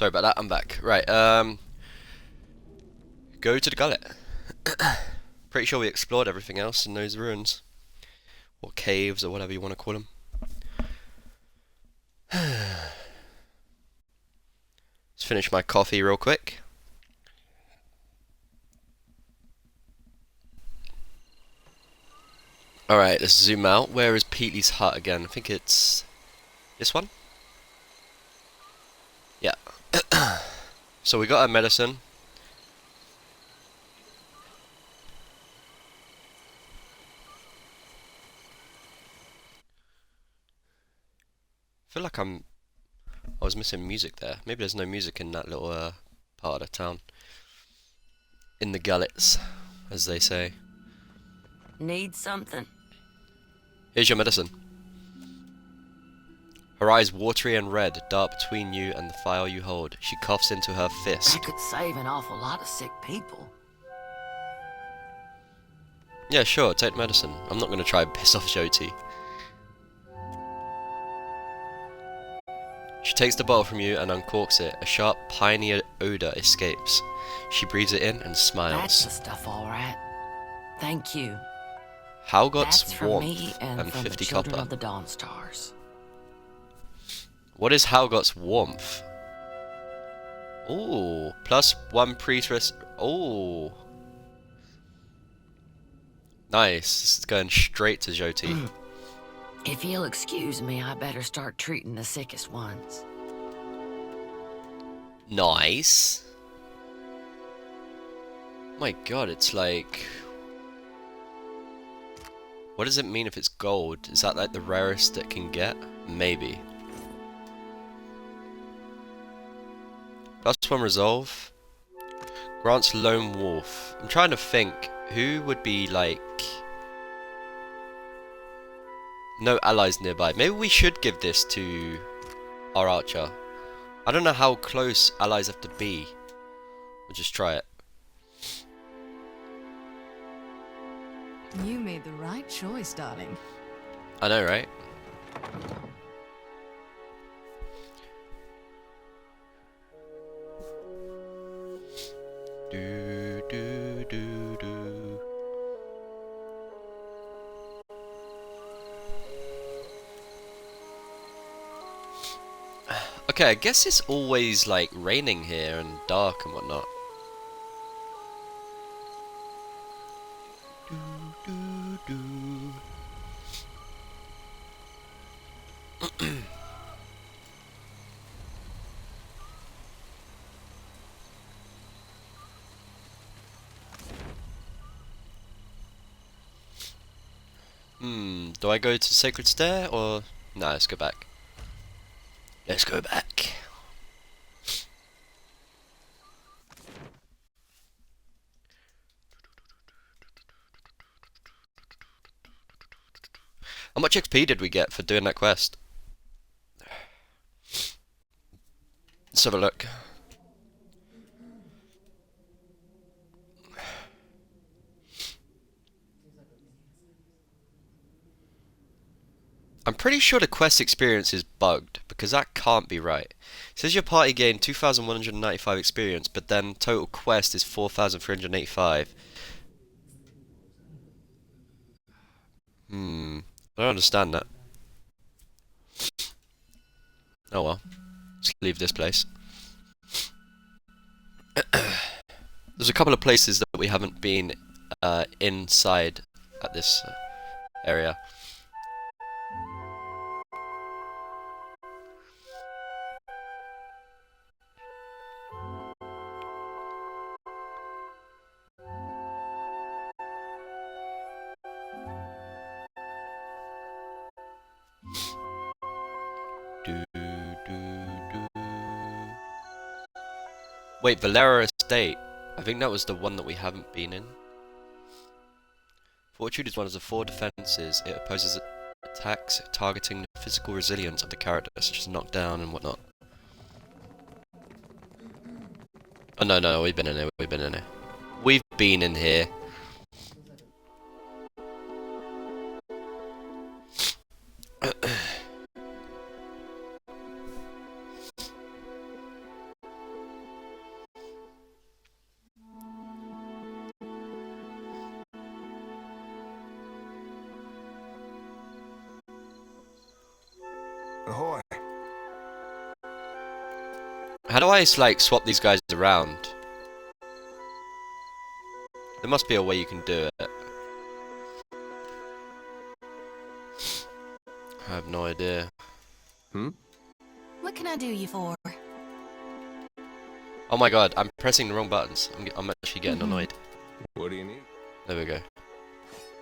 Sorry about that, I'm back. Right, go to the gullet. Pretty sure we explored everything else in those ruins. Or caves, or whatever you want to call them. Let's finish my coffee real quick. Alright, let's zoom out. Where is Peatley's hut again? I think it's this one? Yeah. So we got our medicine. I feel like I was missing music there. Maybe there's no music in that little part of the town. In the gullets, as they say. Need something? Here's your medicine. Her eyes watery and red dart between you and the file you hold. She coughs into her fist. That could save an awful lot of sick people. Yeah, sure, take the medicine. I'm not going to try and piss off Jyoti. She takes the bottle from you and uncorks it. A sharp, piney odor escapes. She breathes it in and smiles. That's the stuff, all right. Thank you. Halgot's That's from warmth me and from 50 the children copper. of the Dawn Stars. What is Halgot's warmth? Ooh, plus 1 priestess. Ooh. Nice. This is going straight to Jyoti. If you'll excuse me, I better start treating the sickest ones. Nice. My god, it's like... What does it mean if it's gold? Is that like the rarest it can get? Maybe. Plus 1 resolve. Grants lone wolf. I'm trying to think who would be like... No allies nearby. Maybe we should give this to our archer. I don't know how close allies have to be. We'll just try it. You made the right choice, darling. I know, right? Do do do do. Okay, I guess it's always like raining here and dark and whatnot. Do, do, do. Do I go to Sacred Stair or... No, let's go back. Let's go back. How much XP did we get for doing that quest? Let's have a look. I'm pretty sure the quest experience is bugged, because that can't be right. It says your party gained 2,195 experience, but then total quest is 4,385. I don't understand that. Oh well. Let's leave this place. There's a couple of places that we haven't been inside at this area. Do, do, do. Wait, Valera Estate. I think that was the one that we haven't been in. Fortitude is one of the 4 defenses. It opposes attacks targeting the physical resilience of the character, such as knockdown and whatnot. Oh no, we've been in here, we've been in here. We've been in here. How do I, like, swap these guys around? There must be a way you can do it. I have no idea. What can I do you for? Oh my god, I'm pressing the wrong buttons. I'm actually getting annoyed. What do you need? There we go.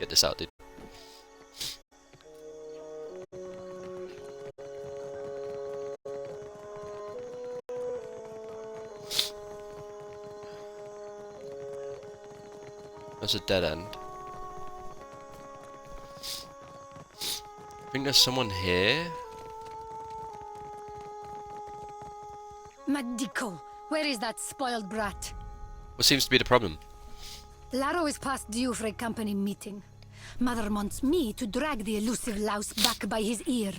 Get this out, dude. There's a dead end. I think there's someone here. Madico, where is that spoiled brat? What seems to be the problem? Laro is past due for a company meeting. Mother wants me to drag the elusive louse back by his ear.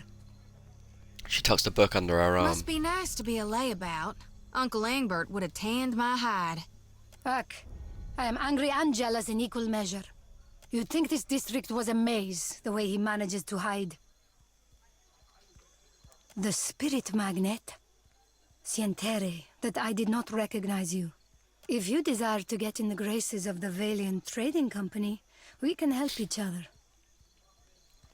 She tucks the book under her arm. Must be nice to be a layabout. Uncle Angbert would have tanned my hide. Ugh, I am angry and jealous in equal measure. You'd think this district was a maze, the way he manages to hide. The spirit magnet? Sientere, that I did not recognize you. If you desire to get in the graces of the Valiant Trading Company, we can help each other.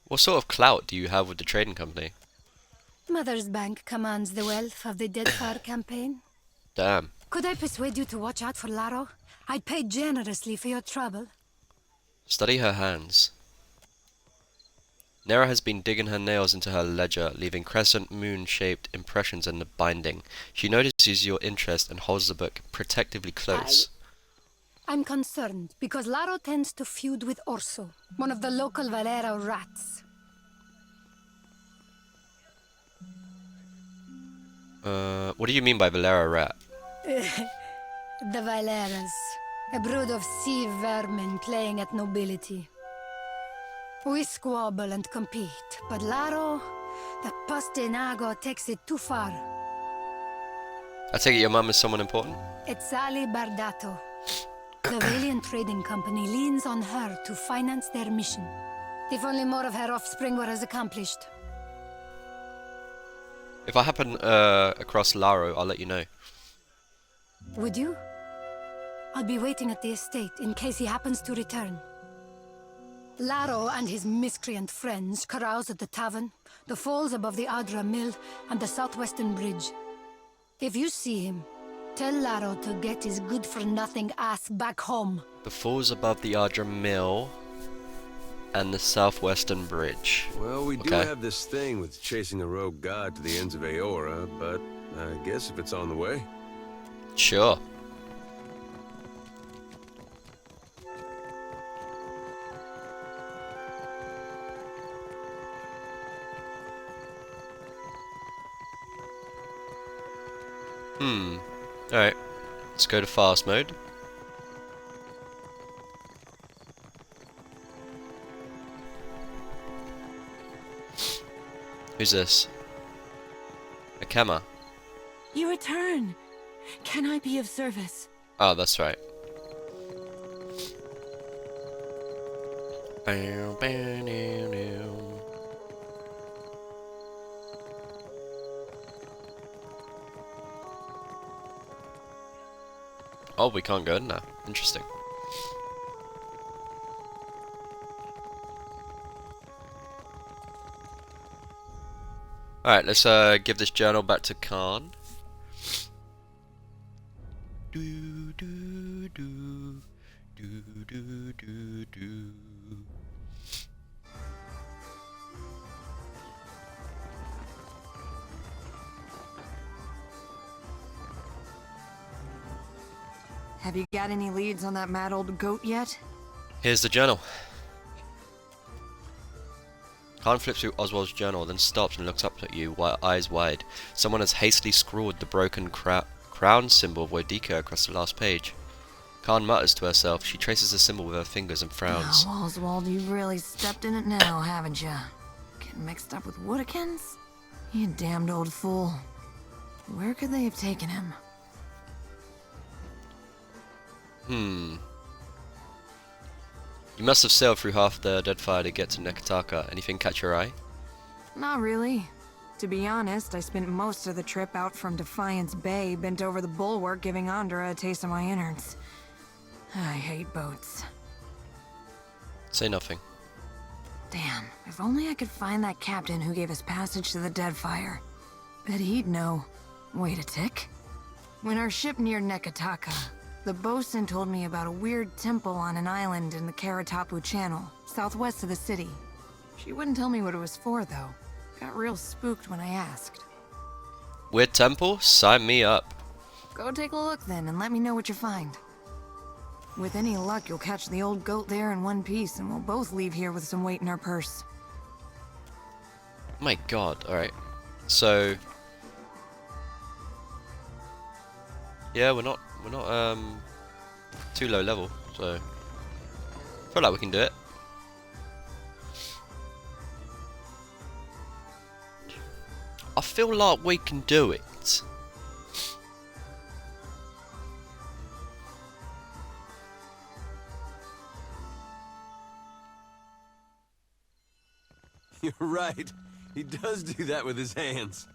What sort of clout do you have with the trading company? Mother's bank commands the wealth of the Deadfire campaign. Damn. Could I persuade you to watch out for Laro? I'd pay generously for your trouble. Study her hands. Nera has been digging her nails into her ledger, leaving crescent moon-shaped impressions in the binding. She notices your interest and holds the book protectively close. I'm concerned because Laro tends to feud with Orso, one of the local Valera rats. What do you mean by Valera rat? The Valeras, a brood of sea vermin playing at nobility. We squabble and compete, but Laro, the Pastinago, takes it too far. I take it your mum is someone important? It's Ali Bardato. The Valiant Trading Company leans on her to finance their mission. If only more of her offspring were as accomplished. If I happen across Laro, I'll let you know. Would you? I'll be waiting at the estate in case he happens to return. Laro and his miscreant friends carouse at the tavern, the falls above the Adra Mill, and the southwestern bridge. If you see him, tell Laro to get his good-for-nothing ass back home. The falls above the Adra Mill and the southwestern bridge. Well, we do Okay. have this thing with chasing a rogue god to the ends of Aora, but I guess if it's on the way. Sure. Alright. Let's go to fast mode. Who's this? Akema. You return. Can I be of service? Oh, that's right. Oh, we can't go in now. Interesting. Alright, let's give this journal back to Khan. Do do do do do do do. Have you got any leads on that mad old goat yet? Here's the journal. Khan flips through Oswald's journal, then stops and looks up at you, eyes wide. Someone has hastily scrawled the broken crown symbol of Wodika across the last page. Khan mutters to herself. She traces the symbol with her fingers and frowns. Oh, Oswald, you've really stepped in it now, haven't you? Getting mixed up with Woodikins? You damned old fool. Where could they have taken him? You must have sailed through half the Deadfire to get to Nekataka. Anything catch your eye? Not really. To be honest, I spent most of the trip out from Defiance Bay bent over the bulwark giving Andra a taste of my innards. I hate boats. Say nothing. Damn, if only I could find that captain who gave us passage to the Deadfire. Bet he'd know. Wait a tick. When our ship neared Nekataka, the bosun told me about a weird temple on an island in the Karatapu Channel, southwest of the city. She wouldn't tell me what it was for, though. Got real spooked when I asked. Weird temple? Sign me up. Go take a look then, and let me know what you find. With any luck, you'll catch the old goat there in one piece, and we'll both leave here with some weight in our purse. My god, alright. So... yeah, we're not too low level, so... I feel like we can do it. I feel like we can do it. You're right. He does do that with his hands.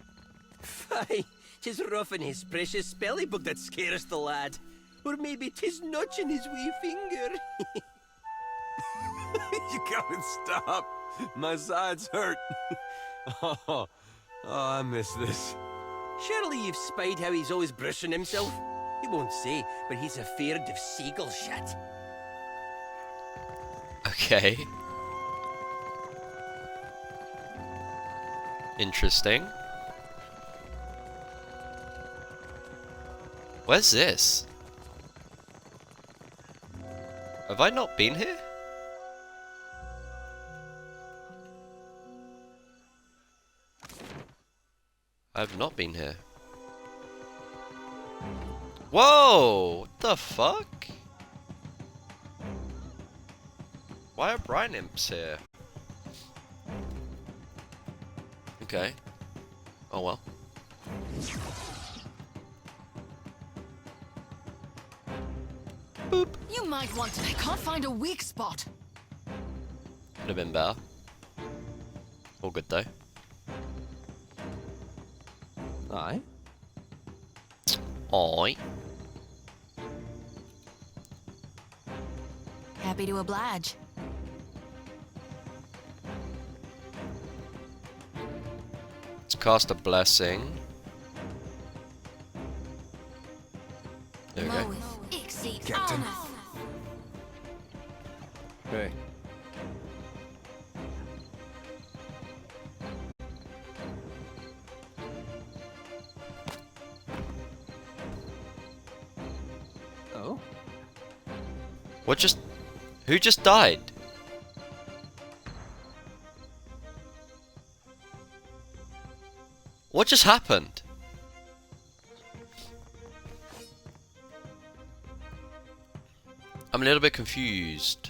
Fie, 'tis roughing his precious spelly book that scares the lad. Or maybe 'tis nudging his wee finger. You gotta stop. My sides hurt. Oh, I miss this. Surely you've spied how he's always brushing himself. He won't say, but he's afeard of seagull shit. Okay. Interesting. Where's this? Have I not been here? I've not been here. Whoa! What the fuck? Why are brine imps here? Okay. Oh well. Boop. You might want to. I can't find a weak spot. Could have been better. All good though. Aye. Oi. Happy to oblige. Let's cast a blessing. There we go. Captain. Hey. Oh? What just... who just died? What just happened? I'm a little bit confused.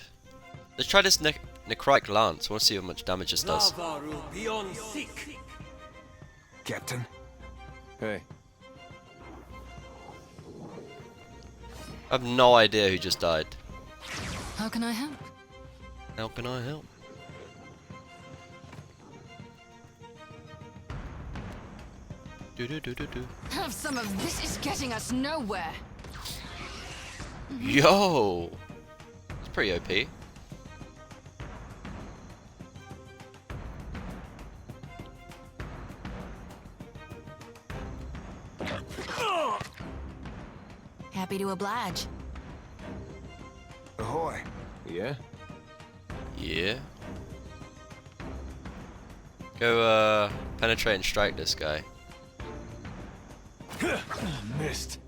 Let's try this necrotic lance. I want to see how much damage this does. Captain. Hey. I have no idea who just died. How can I help? How can I help? Do do do do do. Have some of this. Is getting us nowhere. Yo! It's pretty OP. Happy to oblige. Ahoy. Yeah? Yeah. Go, penetrate and strike this guy. Missed.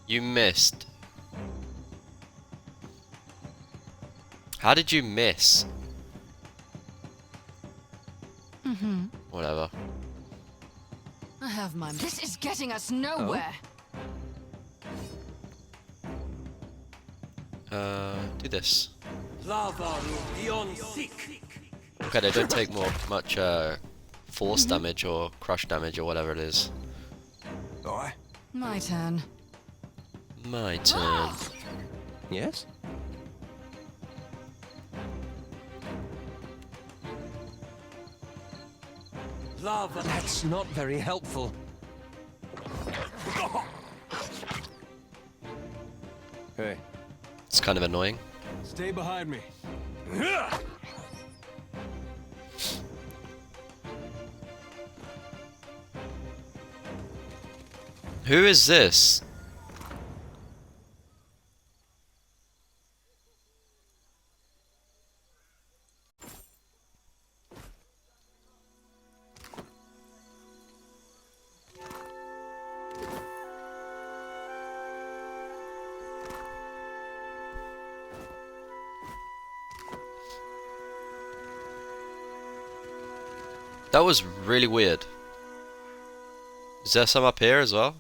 You missed. How did you miss? Whatever. I have my... This is getting us nowhere. Do this. Lava beyond sick. Okay, they don't take much force damage or crush damage or whatever it is. Aye. My turn. My turn. Yes? lava. That's not very helpful. Hey, It's kind of annoying. stay behind me. Who is this? That was really weird. Is there some up here as well?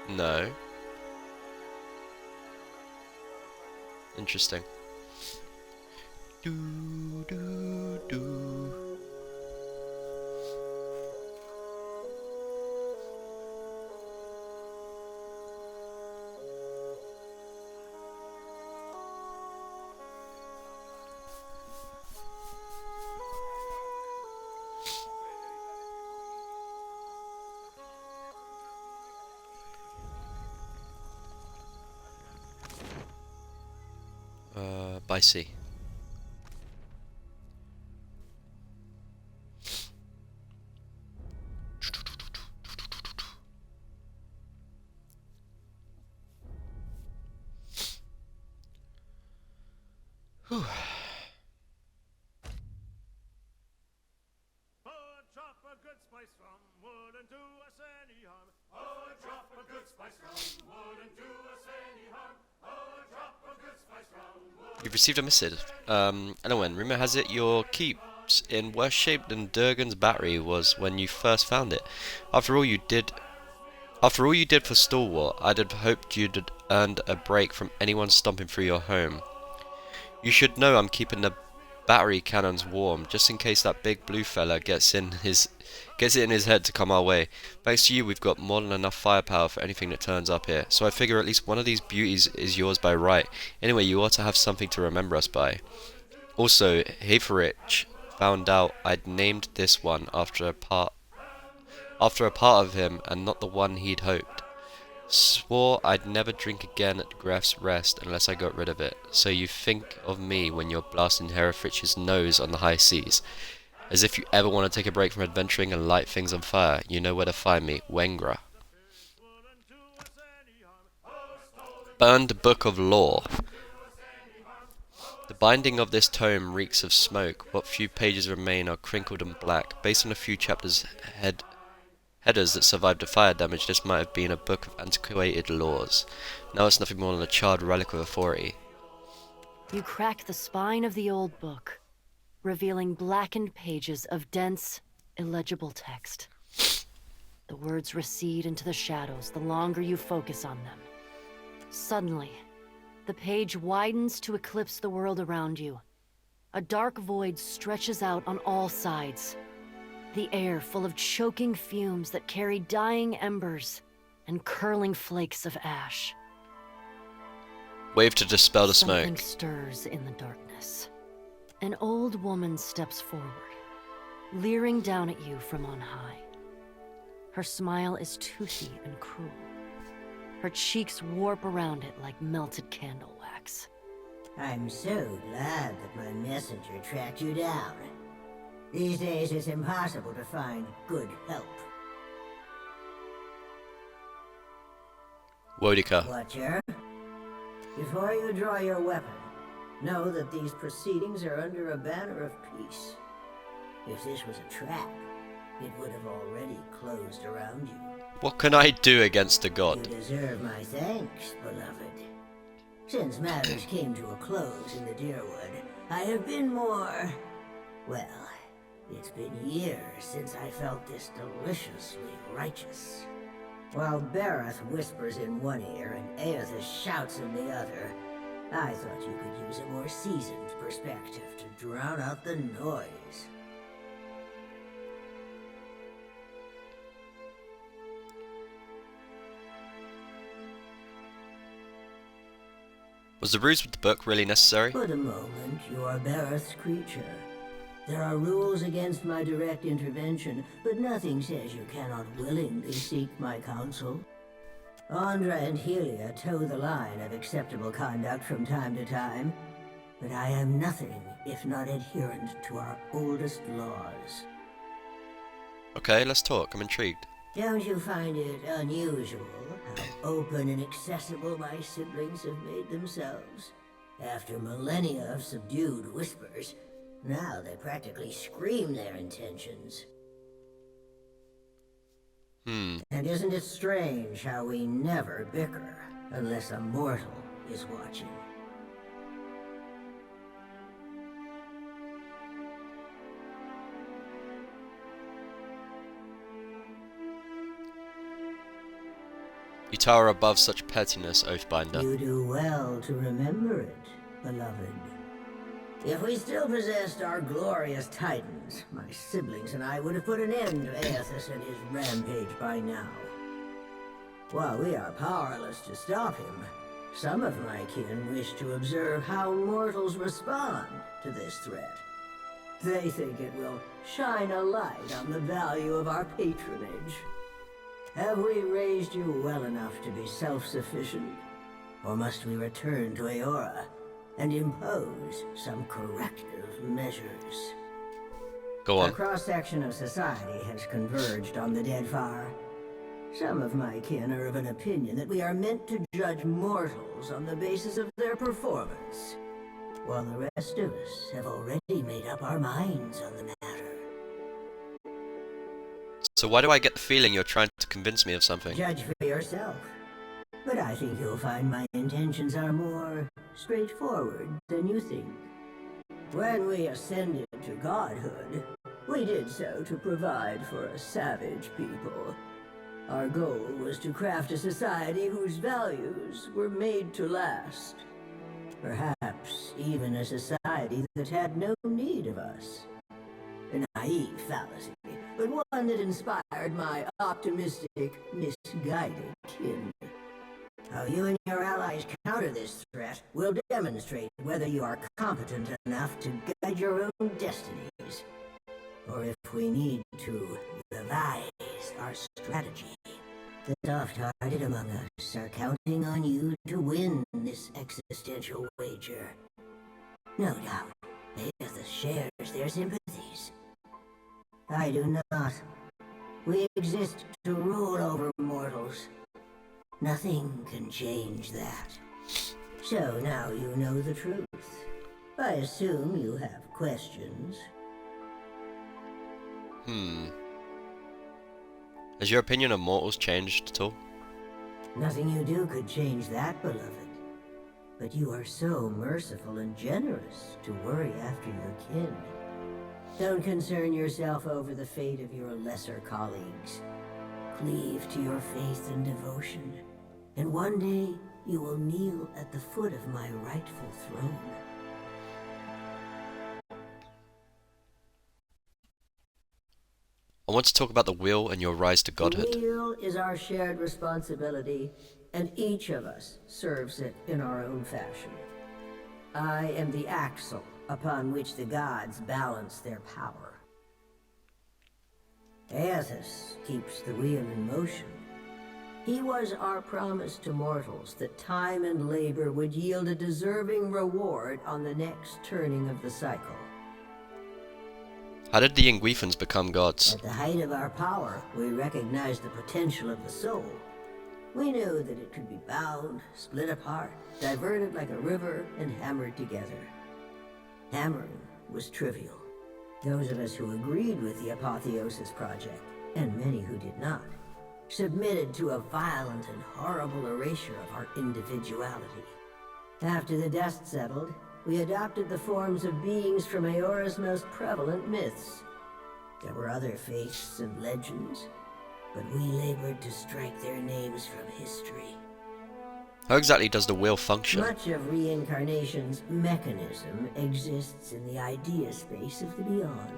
No. Interesting. Do, do, do. By sea. Whew. You've received a missive. Anyway, rumor has it your keep's in worse shape than Durgan's battery was when you first found it. After all you did for Stalwart, I'd have hoped you'd have earned a break from anyone stomping through your home. You should know I'm keeping the battery cannons warm, just in case that big blue fella gets it in his head to come our way. Thanks to you, we've got more than enough firepower for anything that turns up here, so I figure at least one of these beauties is yours by right. Anyway, you ought to have something to remember us by. Also, Haferich found out I'd named this one after a part of him and not the one he'd hoped. Swore I'd never drink again at Gref's Rest unless I got rid of it, so you think of me when you're blasting Herefrich's nose on the high seas. As if you ever want to take a break from adventuring and light things on fire, you know where to find me, Wengra. Burned Book of Lore. The binding of this tome reeks of smoke. What few pages remain are crinkled and black. Based on a few chapters headers that survived the fire damage, this might have been a book of antiquated laws. Now it's nothing more than a charred relic of authority. You crack the spine of the old book, revealing blackened pages of dense, illegible text. The words recede into the shadows the longer you focus on them. Suddenly, the page widens to eclipse the world around you. A dark void stretches out on all sides. The air full of choking fumes that carry dying embers and curling flakes of ash. Wave to dispel the Something smoke. stirs in the darkness. An old woman steps forward, leering down at you from on high. Her smile is toothy and cruel. Her cheeks warp around it like melted candle wax. I'm so glad that my messenger tracked you down. These days it's impossible to find good help. Wodica. Watcher, before you draw your weapon, know that these proceedings are under a banner of peace. If this was a trap, it would have already closed around you. What can I do against a You god? deserve my thanks, beloved. Since matters came to a close in the Deerwood, I have been more... well, it's been years since I felt this deliciously righteous. While Bareth whispers in one ear and Aethys shouts in the other, I thought you could use a more seasoned perspective to drown out the noise. Was the ruse with the book really necessary? For the moment, you are Bareth's creature. There are rules against my direct intervention, but nothing says you cannot willingly seek my counsel. Andra and Helia toe the line of acceptable conduct from time to time, but I am nothing if not adherent to our oldest laws. Okay, let's talk. I'm intrigued. Don't you find it unusual how open and accessible my siblings have made themselves? After millennia of subdued whispers, now they practically scream their intentions. And isn't it strange how we never bicker unless a mortal is watching? You tower above such pettiness, Oathbinder. You do well to remember it, beloved. If we still possessed our glorious titans, my siblings and I would have put an end to Aethys and his rampage by now. While we are powerless to stop him, some of my kin wish to observe how mortals respond to this threat. They think it will shine a light on the value of our patronage. Have we raised you well enough to be self-sufficient? Or must we return to Eora and impose some corrective measures? Go on. A cross-section of society has converged on the Deadfire. Some of my kin are of an opinion that we are meant to judge mortals on the basis of their performance, while the rest of us have already made up our minds on the matter. So why do I get the feeling you're trying to convince me of something? Judge for yourself. But I think you'll find my intentions are more straightforward than you think. When we ascended to godhood, we did so to provide for a savage people. Our goal was to craft a society whose values were made to last. Perhaps even a society that had no need of us. A naive fallacy, but one that inspired my optimistic, misguided kin. How you and your allies counter this threat will demonstrate whether you are competent enough to guide your own destinies, or if we need to revise our strategy. The soft-hearted among us are counting on you to win this existential wager. No doubt, Aethys shares their sympathies. I do not. We exist to rule over mortals. Nothing can change that. So now you know the truth. I assume you have questions. Has your opinion of mortals changed at all? Nothing you do could change that, beloved. But you are so merciful and generous to worry after your kin. Don't concern yourself over the fate of your lesser colleagues. Cleave to your faith and devotion, and one day you will kneel at the foot of my rightful throne. I want to talk about the wheel and your rise to godhood. The wheel is our shared responsibility, and each of us serves it in our own fashion. I am the axle upon which the gods balance their power. Aethys keeps the wheel in motion. He was our promise to mortals that time and labor would yield a deserving reward on the next turning of the cycle. How did the Ingwefans become gods? At the height of our power, we recognized the potential of the soul. We knew that it could be bound, split apart, diverted like a river, and hammered together. Hammering was trivial. Those of us who agreed with the Apotheosis Project, and many who did not, submitted to a violent and horrible erasure of our individuality. After the dust settled, we adopted the forms of beings from Eora's most prevalent myths. There were other faiths and legends, but we labored to strike their names from history. How exactly does the wheel function? Much of reincarnation's mechanism exists in the idea space of the beyond.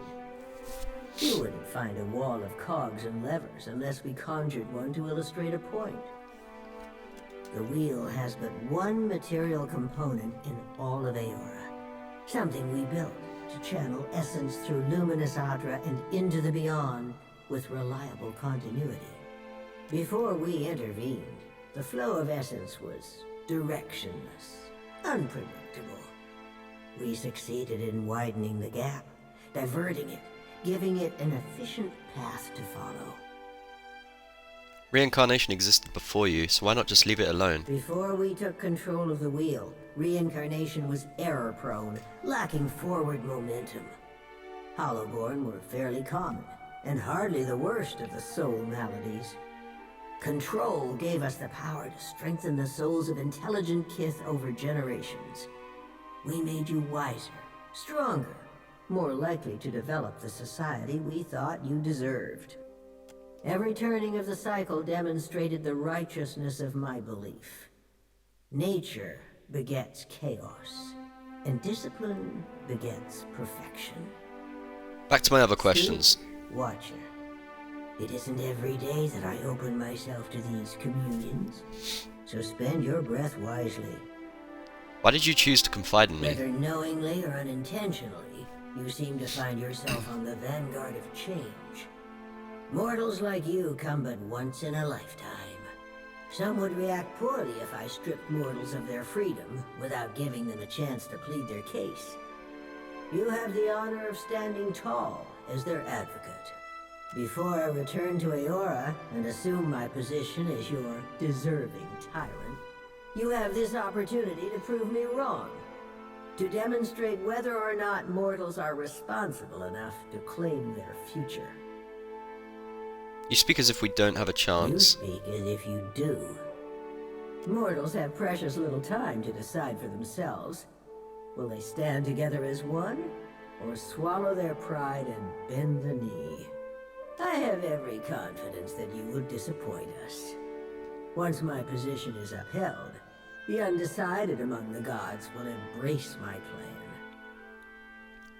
You wouldn't find a wall of cogs and levers unless we conjured one to illustrate a point. The wheel has but one material component in all of Aora. Something we built to channel essence through luminous Adra and into the beyond with reliable continuity. Before we intervened, the flow of essence was directionless, unpredictable. We succeeded in widening the gap, diverting it, giving it an efficient path to follow. Reincarnation existed before you, so why not just leave it alone? Before we took control of the wheel, reincarnation was error-prone, lacking forward momentum. Hollowborn were fairly common, and hardly the worst of the soul maladies. Control gave us the power to strengthen the souls of intelligent kith over generations. We made you wiser, stronger, more likely to develop the society we thought you deserved. Every turning of the cycle demonstrated the righteousness of my belief. Nature begets chaos, and discipline begets perfection. Back to my other questions. Watcher, it isn't every day that I open myself to these communions, so spend your breath wisely. Why did you choose to confide in me? Whether knowingly or unintentionally, you seem to find yourself on the vanguard of change. Mortals like you come but once in a lifetime. Some would react poorly if I stripped mortals of their freedom without giving them a chance to plead their case. You have the honor of standing tall as their advocate. Before I return to Aora and assume my position as your deserving tyrant, you have this opportunity to prove me wrong. To demonstrate whether or not mortals are responsible enough to claim their future. You speak as if we don't have a You chance. speak as if you do. Mortals have precious little time to decide for themselves. Will they stand together as one, or swallow their pride and bend the knee? I have every confidence that you will disappoint us. Once my position is upheld, the undecided among the gods will embrace my plan.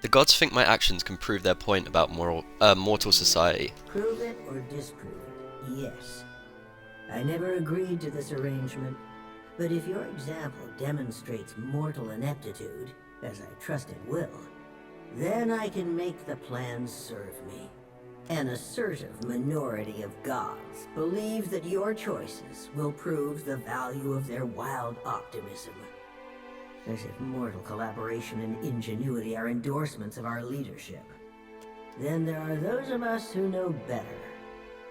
The gods think my actions can prove their point about mortal society. Prove it or disprove it, yes. I never agreed to this arrangement, but if your example demonstrates mortal ineptitude, as I trust it will, then I can make the plan serve me. An assertive minority of gods believe that your choices will prove the value of their wild optimism. As if mortal collaboration and ingenuity are endorsements of our leadership. Then there are those of us who know better,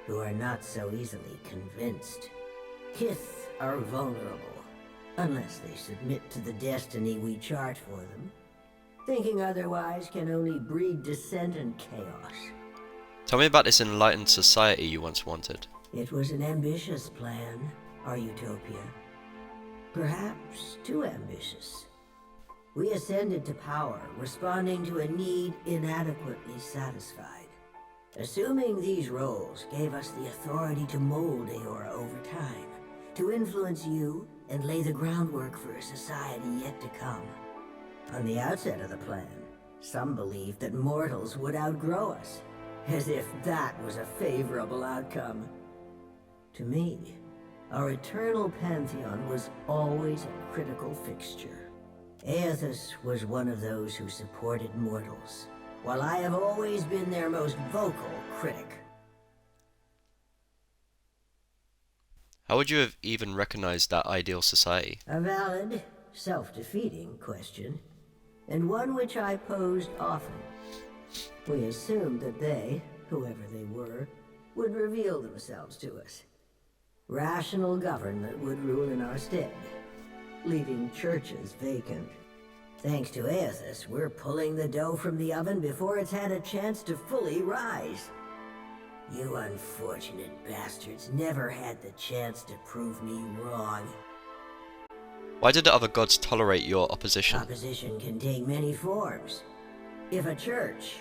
who are not so easily convinced. Kith are vulnerable, unless they submit to the destiny we chart for them. Thinking otherwise can only breed dissent and chaos. Tell me about this enlightened society you once wanted. It was an ambitious plan, our utopia. Perhaps too ambitious. We ascended to power, responding to a need inadequately satisfied. Assuming these roles gave us the authority to mold Aora over time, to influence you and lay the groundwork for a society yet to come. On the outset of the plan, some believed that mortals would outgrow us, as if that was a favorable outcome. To me, our eternal pantheon was always a critical fixture. Aethys was one of those who supported mortals, while I have always been their most vocal critic. How would you have even recognized that ideal society? A valid, self-defeating question, and one which I posed often. We assumed that they, whoever they were, would reveal themselves to us. Rational government would rule in our stead, leaving churches vacant. Thanks to Aethys, we're pulling the dough from the oven before it's had a chance to fully rise. You unfortunate bastards never had the chance to prove me wrong. Why did the other gods tolerate your opposition? Opposition can take many forms. If a church,